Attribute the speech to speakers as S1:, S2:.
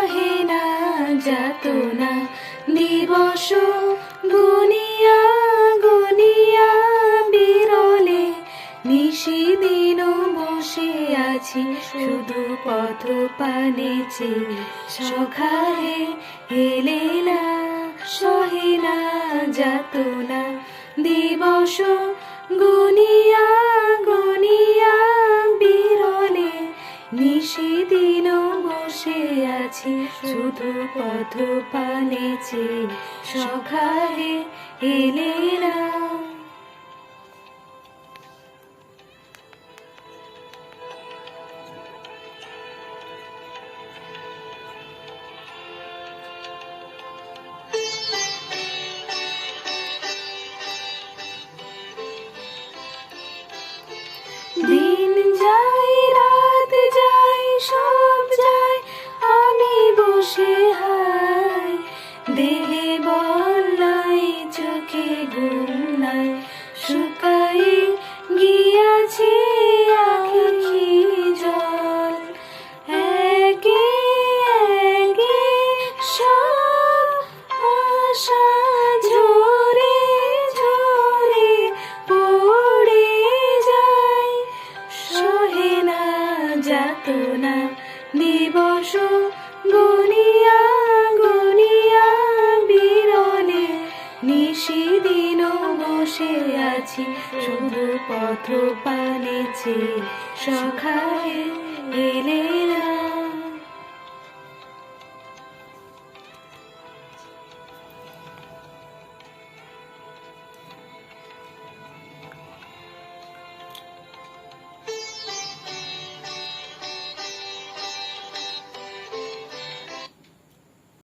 S1: সহে না যাতনা দিবস গুনিয়া গুনিয়া বিরলে নিশিদিন বসে আছি শুধু পথ পানে চেয়ে সখাহে এলে না সহে না যাতনা দিবস গুনিয়া গুনিয়া বিরলে নিশিদিন বসে আছি শুধু পথ পানে চেয়ে সখাহে এলে না। দিন যায় রাত যায় সব যায় আমি বসে হাই দেহে বল নাই চোখে ঘুম নাই শুকাই গিয়াছে আখি জল একে একে সব আশা ঝরে ঝরে পড়ে যায় সহে না যাতনা দিবস গুনিয়া গুনিয়া বিরলে নিশিদিন বসে আছি শুধু পথ পানে চেয়ে সখাহে এলে